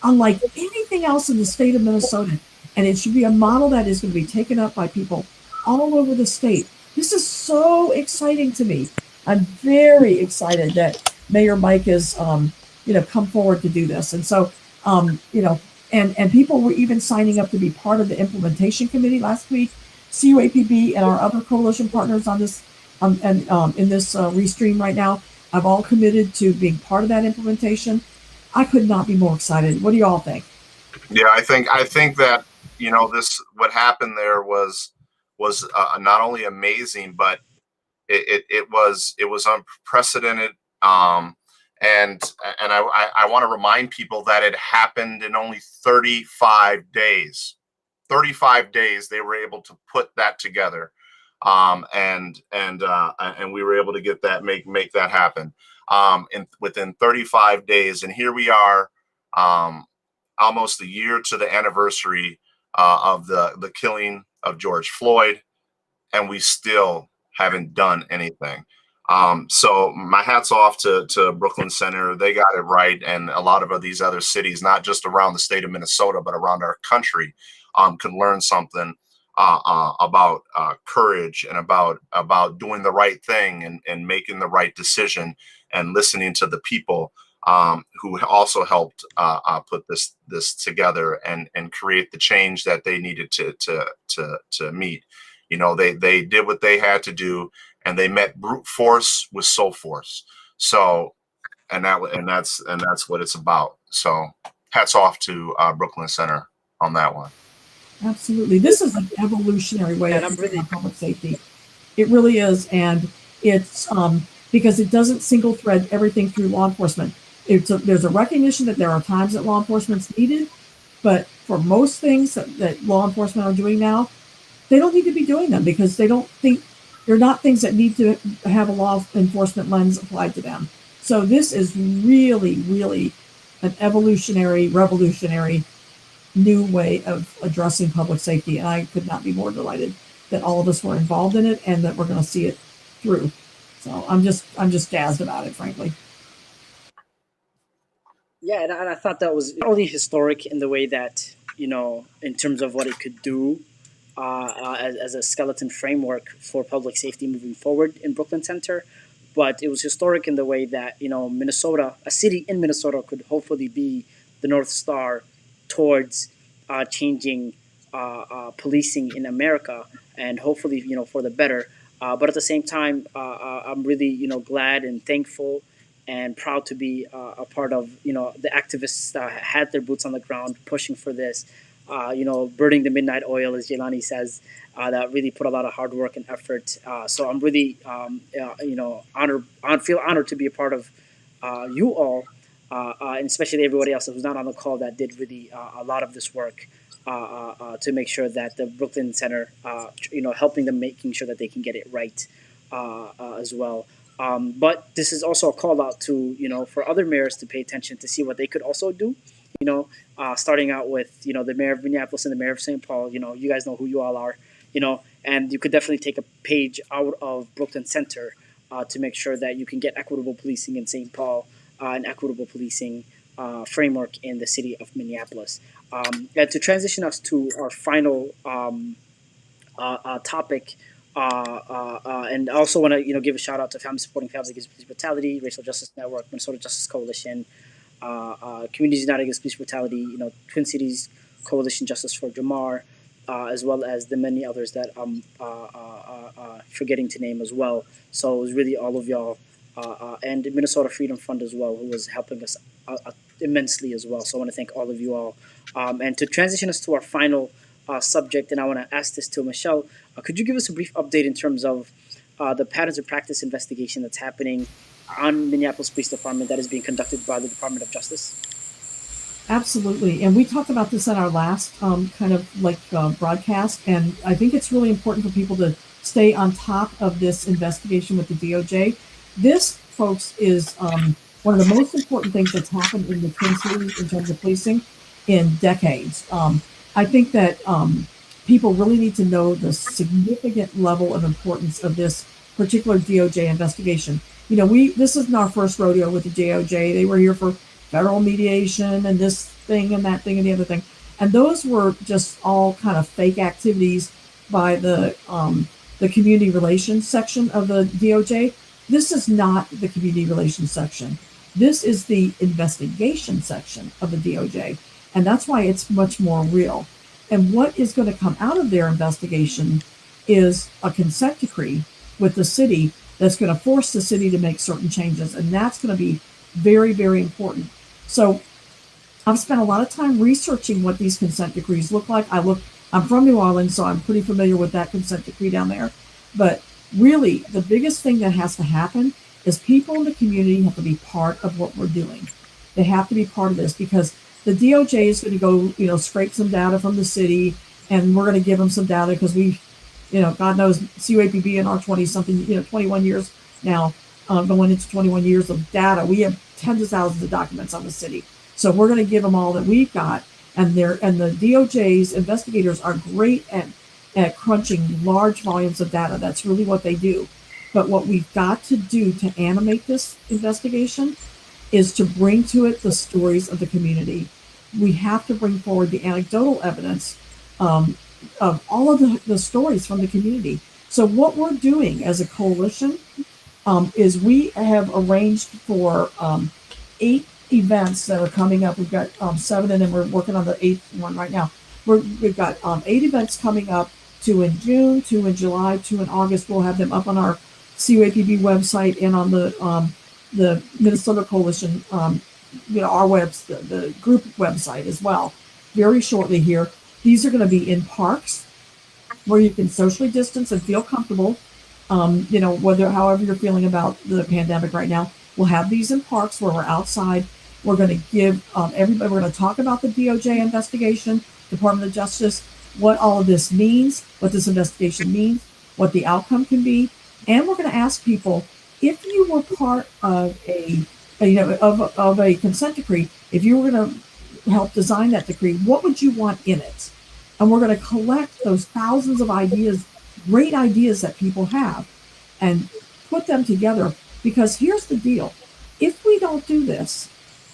unlike anything else in the state of Minnesota. And it should be a model that is going to be taken up by people all over the state. This is so exciting to me. I'm very excited that Mayor Mike has, come forward to do this. And so, and people were even signing up to be part of the implementation committee last week. CUAPB and our other coalition partners on this, and in this restream right now, have all committed to being part of that implementation. I could not be more excited. What do you all think? Yeah, I think that this what happened there was not only amazing, but it was unprecedented. Um, and and I want to remind people that it happened in only 35 days. 35 days they were able to put that together, and we were able to get that make that happen in within 35 days. And here we are, um, almost a year to the anniversary of the killing of George Floyd, and we still haven't done anything. So my hats off to Brooklyn Center. They got it right, and a lot of these other cities, not just around the state of Minnesota, but around our country, can learn something about courage and about doing the right thing and making the right decision and listening to the people who also helped put this together and create the change that they needed to meet. They did what they had to do, and they met brute force with soul force. So, and that's what it's about. So, hats off to Brooklyn Center on that one. Absolutely. This is an evolutionary way And of I'm thinking really, on public safety. It really is. And it's because it doesn't single thread everything through law enforcement. There's a recognition that there are times that law enforcement's needed, but for most things that law enforcement are doing now, they don't need to be doing them because they don't think they're not things that need to have a law enforcement lens applied to them. So this is really, really an evolutionary, revolutionary new way of addressing public safety. And I could not be more delighted that all of us were involved in it and that we're going to see it through. So I'm just jazzed about it, frankly. yeah, and I thought that was not only historic in the way that in terms of what it could do as a skeleton framework for public safety moving forward in Brooklyn Center, but it was historic in the way that Minnesota, a city in Minnesota, could hopefully be the North Star towards changing policing in America, and hopefully for the better. But at the same time, I'm really glad and thankful and proud to be a part of the activists that had their boots on the ground pushing for this. Burning the midnight oil, as Jelani says, that really put a lot of hard work and effort. So I'm really, honored. I feel honored to be a part of you all, and especially everybody else who's not on the call that did really a lot of this work to make sure that the Brooklyn Center, helping them, making sure that they can get it right as well. But this is also a call out to for other mayors to pay attention to see what they could also do. Starting out with the mayor of Minneapolis and the mayor of St. Paul. You guys know who you all are. And you could definitely take a page out of Brooklyn Center to make sure that you can get equitable policing in St. Paul and equitable policing framework in the city of Minneapolis. And to transition us to our final topic, and I also want to give a shout out to Family Supporting Families Against Police Brutality, Racial Justice Network, Minnesota Justice Coalition, Communities United Against Police Brutality, Twin Cities Coalition Justice for Jamar, as well as the many others that I'm forgetting to name as well. So it was really all of y'all, and Minnesota Freedom Fund as well, who was helping us immensely as well. So I want to thank all of you all. And to transition us to our final subject, and I want to ask this to Michelle, could you give us a brief update in terms of the patterns of practice investigation that's happening on Minneapolis Police Department that is being conducted by the Department of Justice? Absolutely. And we talked about this in our last broadcast. And I think it's really important for people to stay on top of this investigation with the DOJ. This, folks, is one of the most important things that's happened in the Twin Cities in terms of policing in decades. I think that people really need to know the significant level of importance of this particular DOJ investigation. This isn't our first rodeo with the DOJ. They were here for federal mediation and this thing and that thing and the other thing. And those were just all kind of fake activities by the community relations section of the DOJ. This is not the community relations section. This is the investigation section of the DOJ. And that's why it's much more real. And what is going to come out of their investigation is a consent decree with the city that's going to force the city to make certain changes. And that's going to be very, very important. So I've spent a lot of time researching what these consent decrees look like. I'm from New Orleans, so I'm pretty familiar with that consent decree down there. But really, the biggest thing that has to happen is people in the community have to be part of what we're doing. They have to be part of this because the DOJ is going to go, scrape some data from the city, and we're going to give them some data because we, God knows, CUAPB in our 20-something, 21 years now, going into 21 years of data. We have tens of thousands of documents on the city. So we're going to give them all that we've got. And the DOJ's investigators are great at crunching large volumes of data. That's really what they do. But what we've got to do to animate this investigation is to bring to it the stories of the community. We have to bring forward the anecdotal evidence of all of the stories from the community. So what we're doing as a coalition is we have arranged for 8 events that are coming up. We've got 7, and then we're working on the 8th one right now. We've got 8 events coming up, 2 in June, 2 in July, 2 in August. We'll have them up on our CUAPB website and on the Minnesota Coalition, our the group website as well, very shortly here. These are going to be in parks where you can socially distance and feel comfortable. However you're feeling about the pandemic right now, we'll have these in parks where we're outside. We're going to give everybody, we're going to talk about the DOJ investigation, Department of Justice, what all of this means, what this investigation means, what the outcome can be. And we're going to ask people, if you were part of a consent decree, if you were going to help design that decree, what would you want in it? And we're going to collect those thousands of ideas, great ideas that people have, and put them together. Because here's the deal. If we don't do this,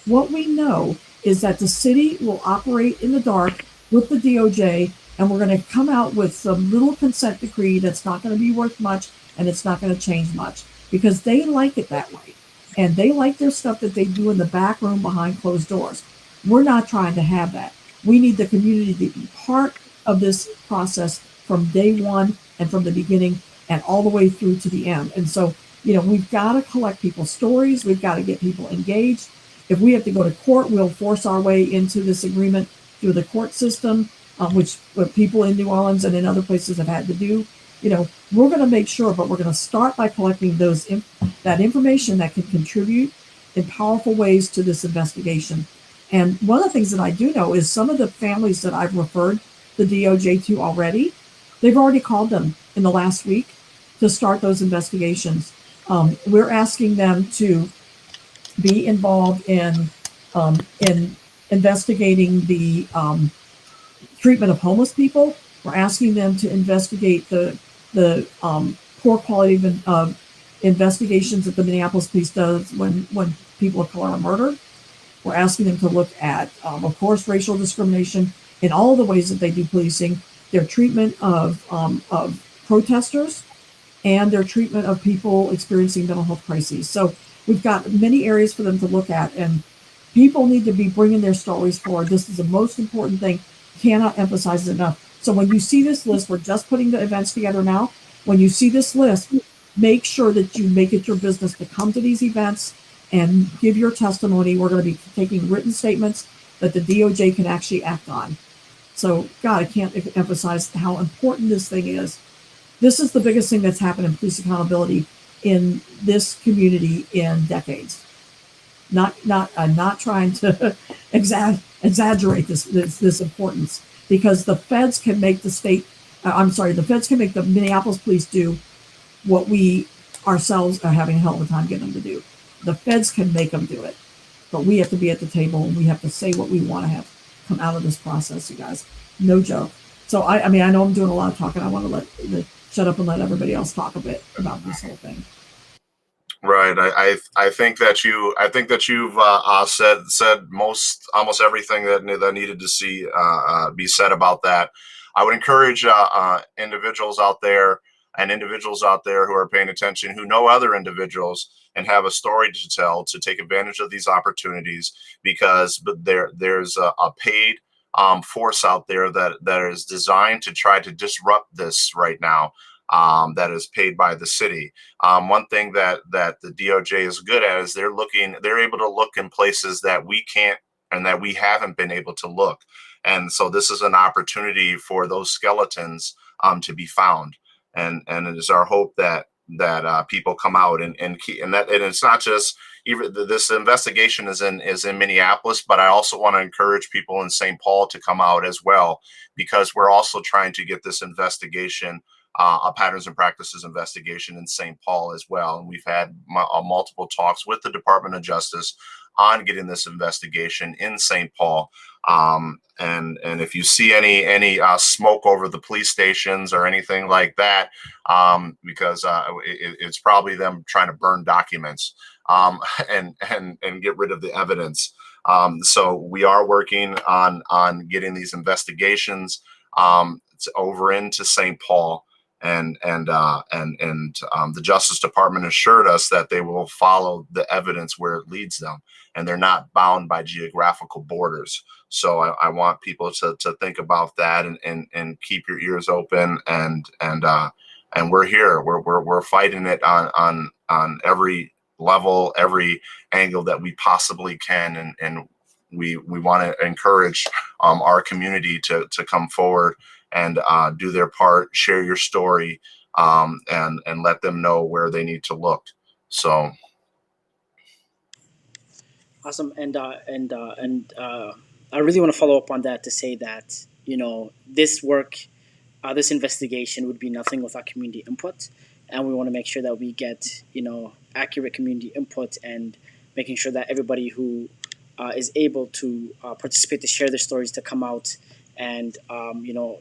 what we know is that the city will operate in the dark with the DOJ, and we're going to come out with some little consent decree that's not going to be worth much, and it's not going to change much, because they like it that way. And they like their stuff that they do in the back room behind closed doors. We're not trying to have that. We need the community to be part of this process from day one and from the beginning and all the way through to the end. And so, we've got to collect people's stories. We've got to get people engaged. If we have to go to court, we'll force our way into this agreement through the court system, which people in New Orleans and in other places have had to do. We're going to make sure, but we're going to start by collecting that information that can contribute in powerful ways to this investigation. And one of the things that I do know is some of the families that I've referred the DOJ to already, they've already called them in the last week to start those investigations. We're asking them to be involved in investigating the treatment of homeless people. We're asking them to investigate the poor quality of investigations that the Minneapolis police does when people of color are murdered. We're asking them to look at, of course, racial discrimination in all the ways that they do policing, their treatment of protesters, and their treatment of people experiencing mental health crises. So we've got many areas for them to look at, and people need to be bringing their stories forward. This is the most important thing. Cannot emphasize it enough. So when you see this list, we're just putting the events together now. When you see this list, make sure that you make it your business to come to these events and give your testimony. We're going to be taking written statements that the DOJ can actually act on. So, God, I can't emphasize how important this thing is. This is the biggest thing that's happened in police accountability in this community in decades. I'm not trying to exaggerate this importance, because the feds can make the state. The feds can make the Minneapolis police do what we ourselves are having a hell of a time getting them to do. The feds can make them do it, but we have to be at the table and we have to say what we want to have come out of this process, you guys. No joke. So I mean, I know I'm doing a lot of talking. I want to shut up and let everybody else talk a bit about this whole thing. Right. I think that you've said almost everything that needed to be said about that. I would encourage individuals out there who are paying attention, who know other individuals and have a story to tell, to take advantage of these opportunities, because there's a paid force out there that is designed to try to disrupt this right now. That is paid by the city. One thing that the DOJ is good at is they're able to look in places that we can't and that we haven't been able to look. And so this is an opportunity for those skeletons to be found. And it is our hope that people come out and it's not just even this investigation is in Minneapolis, but I also want to encourage people in St. Paul to come out as well, because we're also trying to get this investigation, a patterns and practices investigation, in St. Paul as well. And we've had multiple talks with the Department of Justice on getting this investigation in St. Paul. And if you see any smoke over the police stations or anything like that, because it's probably them trying to burn documents and get rid of the evidence. So we are working on getting these investigations over into St. Paul. And the Justice Department assured us that they will follow the evidence where it leads them, and they're not bound by geographical borders. So I want people to think about that and keep your ears open. And we're here. We're fighting it on every level, every angle that we possibly can. And we want to encourage our community to come forward and do their part, share your story, and let them know where they need to look. So Awesome. I really want to follow up on that to say that, this work, this investigation would be nothing without community input, and we want to make sure that we get accurate community input, and making sure that everybody who is able to participate, to share their stories, to come out and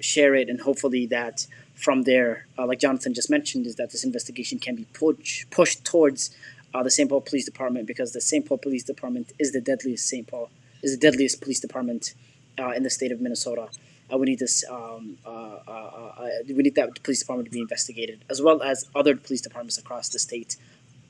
share it, and hopefully that from there, like Jonathan just mentioned, is that this investigation can be pushed towards the St. Paul Police Department, because the St. Paul Police Department is the deadliest police department in the state of Minnesota. We need this. We need that police department to be investigated, as well as other police departments across the state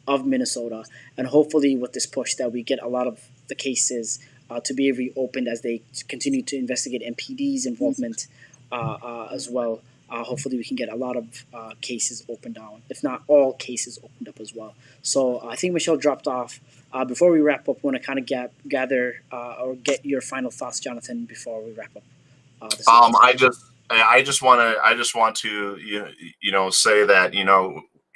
of Minnesota. And hopefully, with this push, that we get a lot of the cases to be reopened as they continue to investigate MPD's involvement as well. Hopefully, we can get a lot of cases opened down, if not all cases opened up as well. So I think Michelle dropped off. Before we wrap up, we want to kind of gather or get your final thoughts, Jonathan, before we wrap up. I just want to say that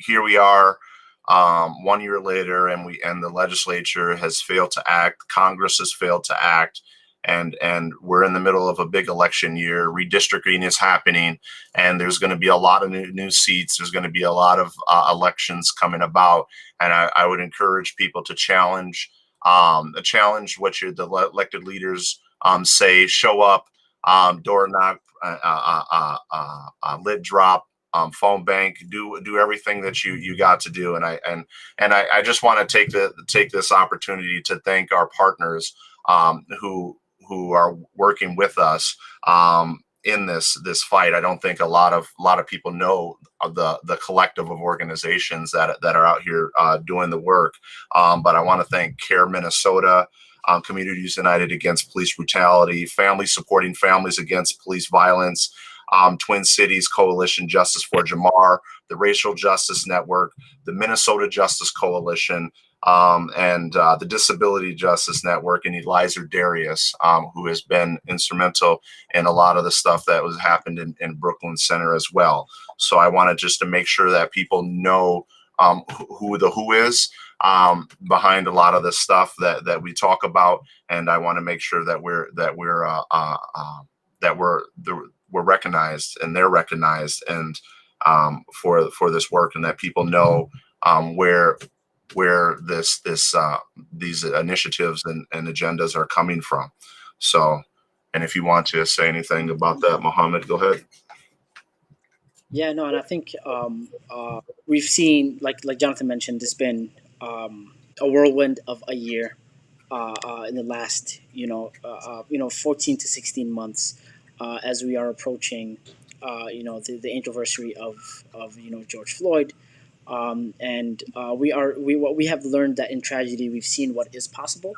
here we are 1 year later, and the legislature has failed to act. Congress has failed to act. And we're in the middle of a big election year. Redistricting is happening, and there's going to be a lot of new seats. There's going to be a lot of elections coming about, and I would encourage people to challenge what the elected leaders say show up, door knock, lid drop, phone bank, do everything that you got to do. And I just want to take this opportunity to thank our partners, who are working with us, in this fight. I don't think a lot of people know of the collective of organizations that are out here doing the work. But I want to thank CARE Minnesota, Communities United Against Police Brutality, Families Supporting Families Against Police Violence, Twin Cities Coalition Justice for Jamar, the Racial Justice Network, the Minnesota Justice Coalition, and the Disability Justice Network, and Eliza Darius, who has been instrumental in a lot of the stuff that was happened in Brooklyn Center as well. So I wanted just to make sure that people know who the who is behind a lot of the stuff that we talk about, and I want to make sure that we're recognized and they're recognized, and for this work, and that people know where these initiatives and agendas are coming from. So, and if you want to say anything about that, Mohammed, go ahead. Yeah, no, and I think we've seen, like Jonathan mentioned, there's been a whirlwind of a year in the last 14 to 16 months, as we are approaching the anniversary of George Floyd. And what we have learned that in tragedy we've seen what is possible,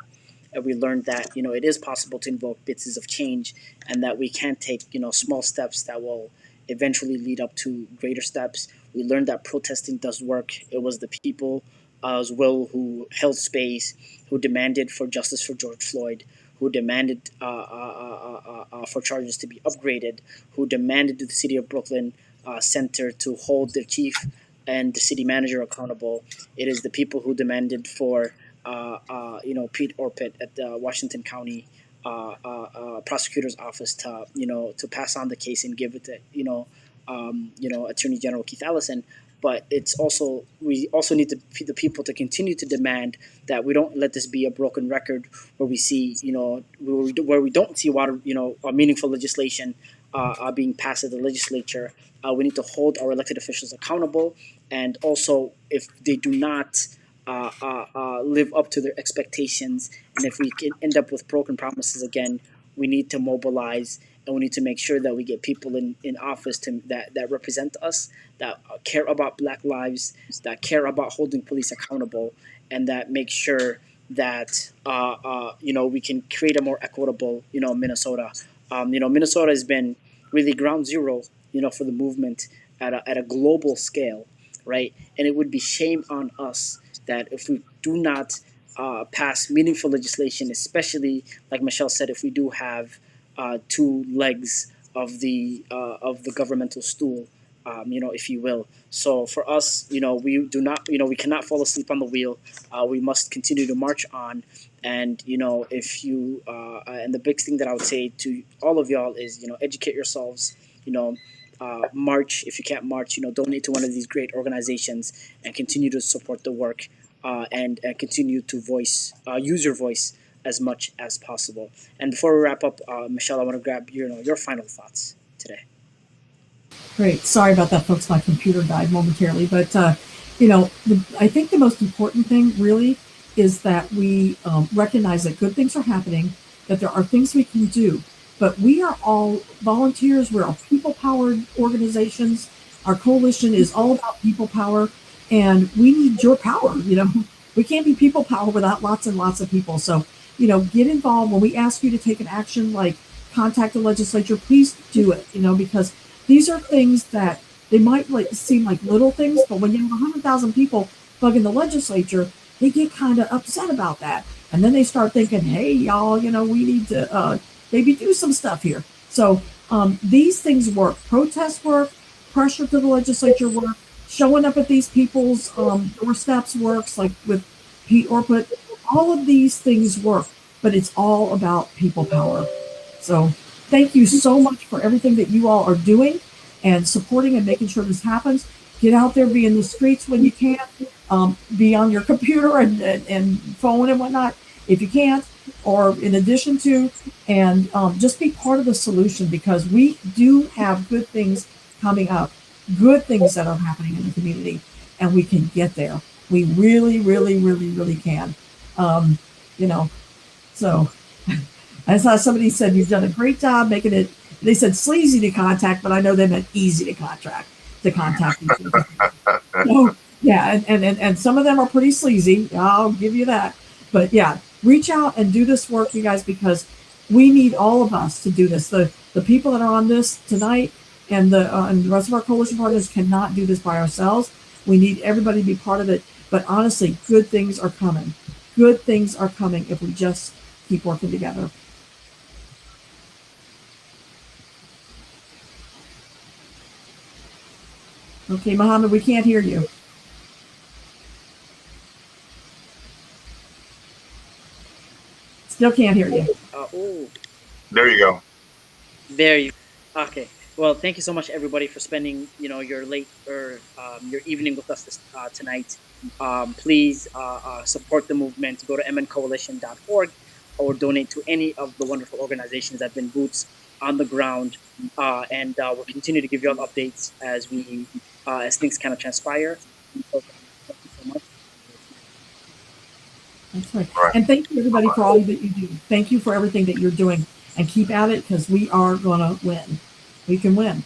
and we learned that it is possible to invoke bits of change, and that we can take small steps that will eventually lead up to greater steps. We learned that protesting does work. It was the people as well who held space, who demanded for justice for George Floyd, who demanded for charges to be upgraded, who demanded to the city of Brooklyn Center to hold their chief and the city manager accountable. It is the people who demanded for Pete Orpett at the Washington County prosecutor's office to pass on the case and give it to Attorney General Keith Ellison. But we also need the people to continue to demand that we don't let this be a broken record where we see where we don't see meaningful legislation being passed at the legislature. We need to hold our elected officials accountable, and also if they do not live up to their expectations, and if we can end up with broken promises again, we need to mobilize, and we need to make sure that we get people in office that represent us, that care about Black lives, that care about holding police accountable, and that make sure that we can create a more equitable Minnesota. Minnesota has been really ground zero for the movement at a global scale, right? And it would be shame on us that if we do not pass meaningful legislation, especially like Michelle said, if we do have two legs of the governmental stool, if you will. So for us, we cannot fall asleep on the wheel. We must continue to march on. And if you and the big thing that I would say to all of y'all is educate yourselves. March if you can't march. Donate to one of these great organizations and continue to support the work, and continue to use your voice as much as possible. And before we wrap up, Michelle, I want to grab your final thoughts today. Great. Sorry about that, folks. My computer died momentarily. But, I think the most important thing really is that we recognize that good things are happening, that there are things we can do. But we are all volunteers. We're all people-powered organizations. Our coalition is all about people power, and we need your power. We can't be people power without lots and lots of people. So, get involved. When we ask you to take an action like contact the legislature, please do it, because these are things that they might seem like little things, but when you have 100,000 people bugging the legislature, they get kind of upset about that. And then they start thinking, hey, y'all, we need to maybe do some stuff here. So these things work. Protests work. Pressure to the legislature work. Showing up at these people's doorsteps works, like with Pete Orpett. All of these things work, but it's all about people power. So thank you so much for everything that you all are doing and supporting and making sure this happens. Get out there, be in the streets when you can, be on your computer and phone and whatnot. if you can't, or in addition to, and just be part of the solution, because we do have good things coming up, good things that are happening in the community, and we can get there. We really, really, really, really can. Um, you know, so I saw somebody said you've done a great job making it. They said sleazy to contact, but I know they meant easy to contact these things. So yeah, and some of them are pretty sleazy. I'll give you that. But yeah, reach out and do this work, you guys, because we need all of us to do this. The people that are on this tonight and the rest of our coalition partners cannot do this by ourselves. We need everybody to be part of it. But honestly, good things are coming. Good things are coming if we just keep working together. Okay, Mohammed, we can't hear you. Still can't hear you. Oh, There you go. there you. Okay. Well, thank you so much, everybody, for spending your late or your evening with us tonight. Please support the movement. Go to mncoalition.org or donate to any of the wonderful organizations that have been boots on the ground, and we'll continue to give you all updates as things kind of transpire. So, thank you so much. That's right. All right. And thank you, everybody, for all that you do. Thank you for everything that you're doing. And keep at it, because we are going to win. We can win.